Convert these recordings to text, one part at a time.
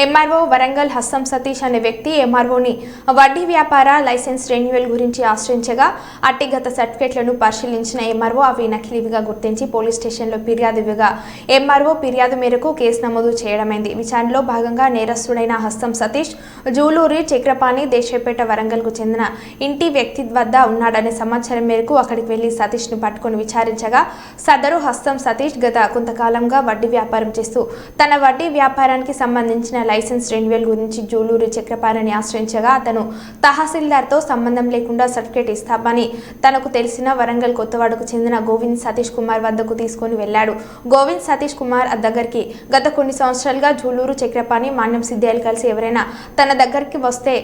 MRO Warangal హస్తం సతీష్ అనే వ్యక్తి ఎంఆర్ఓని వడ్డీ వ్యాపార లైసెన్స్ రెన్యువల్ గురించి ఆశ్రయించగా అట్టి గత సర్టిఫికెట్లను పరిశీలించిన ఎంఆర్ఓ అవి నకిలీవిగా గుర్తించి పోలీస్ స్టేషన్లో ఫిర్యాదు ఇవ్వగా ఎంఆర్ఓ ఫిర్యాదు మేరకు కేసు నమోదు చేయడమైంది. విచారణలో భాగంగా నేరస్తుడైన హస్తం సతీష్ జూలూరి చక్రపాణి దేశపేట వరంగల్కు చెందిన ఇంటి వ్యక్తి వద్ద ఉన్నాడనే సమాచారం మేరకు అక్కడికి వెళ్లి సతీష్ను పట్టుకుని విచారించగా సదరు హస్తం సతీష్ గత కొంతకాలంగా వడ్డీ వ్యాపారం చేస్తూ తన వడ్డీ వ్యాపారానికి సంబంధించిన లైసెన్స్ రెన్యువల్ గురించి జూలూరి చక్రపాణిని ఆశ్రయించగా అతను తహసీల్దార్తో సంబంధం లేకుండా సర్టిఫికేట్ ఇస్తామని తనకు తెలిసిన వరంగల్ కొత్తవాడకు చెందిన గోవింద్ సతీష్ కుమార్ వద్దకు తీసుకుని వెళ్లాడు. గోవింద్ సతీష్ కుమార్ దగ్గరికి గత కొన్ని సంవత్సరాలుగా జూలూరు చక్రపాణి మాన్యం సిద్ధాలు కలిసి ఎవరైనా తన దగ్గరికి వస్తే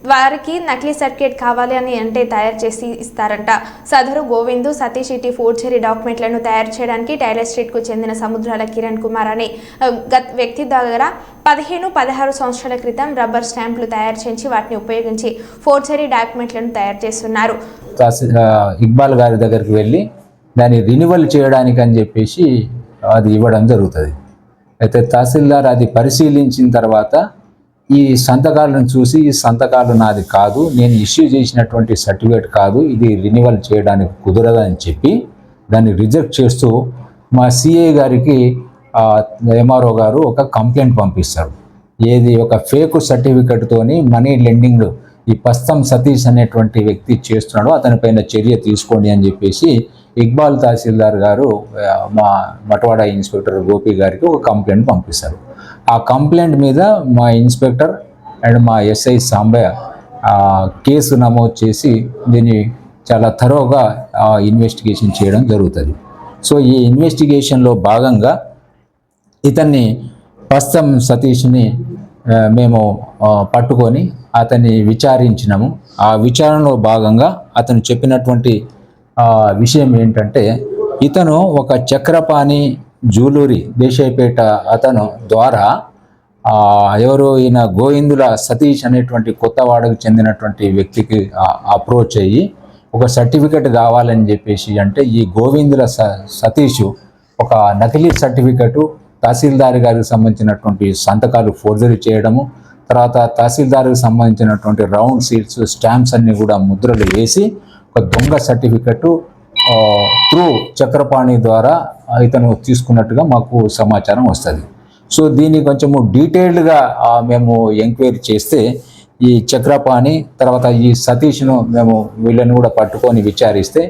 వారికి నకిలీ సర్టిఫికేట్ కావాలి అని అంటే తయారు చేసి ఇస్తారంట. సదరు గోవింద్ సతీష్ ఇటీ ఫోర్జరీ డాక్యుమెంట్లను తయారు చేయడానికి టైలర్ స్ట్రీట్ కు చెందిన సముద్రాల కిరణ్ కుమార్ అనే వ్యక్తి దగ్గర 15-16 సంవత్సరాల క్రితం రబ్బర్ స్టాంపులు తయారు చేసి వాటిని ఉపయోగించి ఫోర్జరీ డాక్యుమెంట్లను తయారు చేస్తున్నారు. ఇక్బాల్ గారి దగ్గరికి వెళ్ళి దాన్ని రెన్యువల్ చేయడానికి అని చెప్పేసి అది ఇవ్వడం జరుగుతుంది. అయితే తహసీల్దార్ అది పరిశీలించిన తర్వాత ఈ సంతకాలను చూసి ఈ సంతకాలు నాది కాదు, నేను ఇష్యూ చేసినటువంటి సర్టిఫికేట్ కాదు, ఇది రెన్యువల్ చేయడానికి కుదరదని చెప్పి దాన్ని రిజెక్ట్ చేస్తూ మా సిఐ గారికి ఎంఆర్ఓ గారు ఒక కంప్లైంట్ పంపిస్తారు. ఏది ఒక ఫేక్ సర్టిఫికెట్తోని మనీ లెండింగ్ ఈ పస్తం సతీష్ అనేటువంటి వ్యక్తి చేస్తున్నాడు, అతనిపైన చర్య తీసుకోండి అని చెప్పేసి ఇక్బాల్ తహసీల్దార్ గారు మా మటవాడ ఇన్స్పెక్టర్ గోపి గారికి ఒక కంప్లైంట్ పంపిస్తారు. ఆ కంప్లైంట్ మీద మా ఇన్స్పెక్టర్ అండ్ మా ఎస్ఐ సాంబయ్య కేసు నమోదు చేసి దీన్ని చాలా థరోగా ఇన్వెస్టిగేషన్ చేయడం జరుగుతుంది. సో ఈ ఇన్వెస్టిగేషన్లో భాగంగా ఇతన్ని పస్తం సతీష్ని మేము పట్టుకొని అతన్ని విచారించినాము. ఆ విచారణలో భాగంగా అతను చెప్పినటువంటి విషయం ఏంటంటే ఇతను ఒక చక్రపాణి జూలూరి దేశాయపేట అతను ద్వారా ఎవరు ఈయన గోవిందుల సతీష్ అనేటువంటి కొత్తవాడకు చెందినటువంటి వ్యక్తికి అప్రోచ్ అయ్యి ఒక సర్టిఫికెట్ కావాలని చెప్పేసి అంటే ఈ గోవిందుల సతీష్ ఒక నకిలీ సర్టిఫికెటు తహసీల్దార్ గారికి సంబంధించినటువంటి సంతకాలు ఫోర్జరీ చేయడము, తర్వాత తహసీల్దార్కి సంబంధించినటువంటి రౌండ్ సీట్స్ స్టాంప్స్ అన్నీ కూడా ముద్రలు వేసి ఒక దొంగ సర్టిఫికెట్ త్రూ చక్రపాణి ద్వారా ఇతను తీసుకున్నట్టుగా మాకు సమాచారం వస్తుంది. సో దీన్ని కొంచెము డీటెయిల్డ్గా మేము ఎంక్వైరీ చేస్తే ఈ చక్రపాణి తర్వాత ఈ సతీష్ను మేము వీళ్ళని కూడా పట్టుకొని విచారిస్తే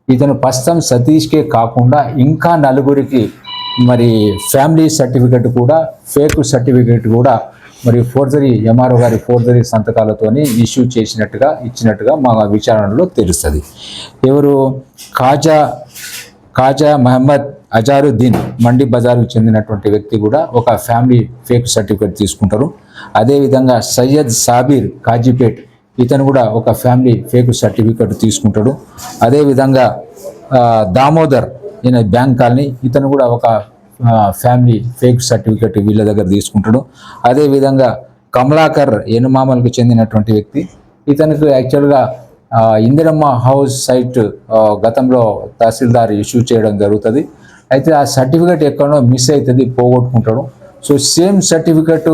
ఇతను పస్తం సతీష్కే కాకుండా ఇంకా నలుగురికి మరి ఫ్యామిలీ సర్టిఫికెట్ కూడా ఫేక్ సర్టిఫికెట్ కూడా మరి ఫోర్జరీ ఎంఆర్ఓ గారి ఫోర్జరీ సంతకాలతోని ఇష్యూ ఇచ్చినట్టుగా మా విచారణలో తెలుస్తుంది. ఎవరు ఖాజా మహమ్మద్ అజారుద్దీన్ మండి బజార్కు చెందినటువంటి వ్యక్తి కూడా ఒక ఫ్యామిలీ ఫేక్ సర్టిఫికెట్ తీసుకుంటారు. అదేవిధంగా సయ్యద్ సాబీర్ కాజీపేట్ ఇతను కూడా ఒక ఫ్యామిలీ ఫేక్ సర్టిఫికెట్ తీసుకుంటాడు. అదేవిధంగా దామోదర్ ఈయన బ్యాంక్ కాలనీ ఇతను కూడా ఒక ఫ్యామిలీ ఫేక్ సర్టిఫికెట్ వీళ్ళ దగ్గర తీసుకుంటాడు. అదేవిధంగా కమలాకర్ ఎనుమామలకు చెందినటువంటి వ్యక్తి ఇతనికి యాక్చువల్గా ఇందిరమ్మ హౌస్ సైట్ గతంలో తహసీల్దార్ ఇష్యూ చేయడం జరుగుతుంది. అయితే ఆ సర్టిఫికెట్ ఎక్కడో మిస్ అవుతుంది, పోగొట్టుకుంటాడు. సో సేమ్ సర్టిఫికెట్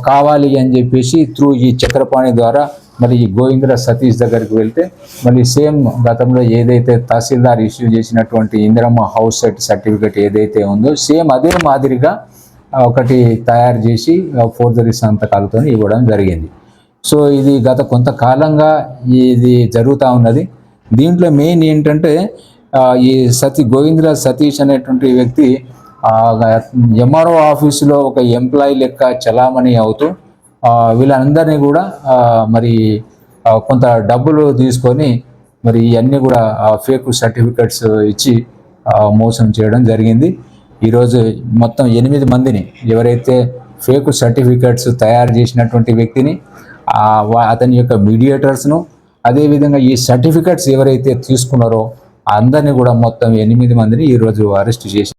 కావాలి అని చెప్పేసి త్రూ ఈ చక్రపాణి ద్వారా మరి ఈ గోవిందుల సతీష్ దగ్గరికి వెళ్తే మళ్ళీ సేమ్ గతంలో ఏదైతే తహసీల్దార్ ఇష్యూ చేసినటువంటి ఇందిరమ్మ హౌస్ సైట్ సర్టిఫికెట్ ఏదైతే ఉందో సేమ్ అదే మాదిరిగా ఒకటి తయారు చేసి ఫోర్జరీ సంతకాలతో ఇవ్వడం జరిగింది. సో ఇది గత కొంతకాలంగా ఇది జరుగుతూ ఉన్నది. దీంట్లో మెయిన్ ఏంటంటే ఈ గోవిందుల సతీష్ అనేటువంటి వ్యక్తి ఎంఆర్ఓ ఆఫీసులో ఒక ఎంప్లాయీ లెక్క చలామణి అవుతూ వీళ్ళందరినీ కూడా మరి కొంత డబ్బులు తీసుకొని మరి ఇవన్నీ కూడా ఫేక్ సర్టిఫికెట్స్ ఇచ్చి మోసం చేయడం జరిగింది. ఈరోజు మొత్తం 8 మందిని ఎవరైతే ఫేక్ సర్టిఫికెట్స్ తయారు చేసినటువంటి వ్యక్తిని అతని యొక్క మీడియేటర్స్ను అదేవిధంగా ఈ సర్టిఫికెట్స్ ఎవరైతే తీసుకున్నారో అందరినీ కూడా మొత్తం 8 మందిని ఈరోజు అరెస్ట్ చేసి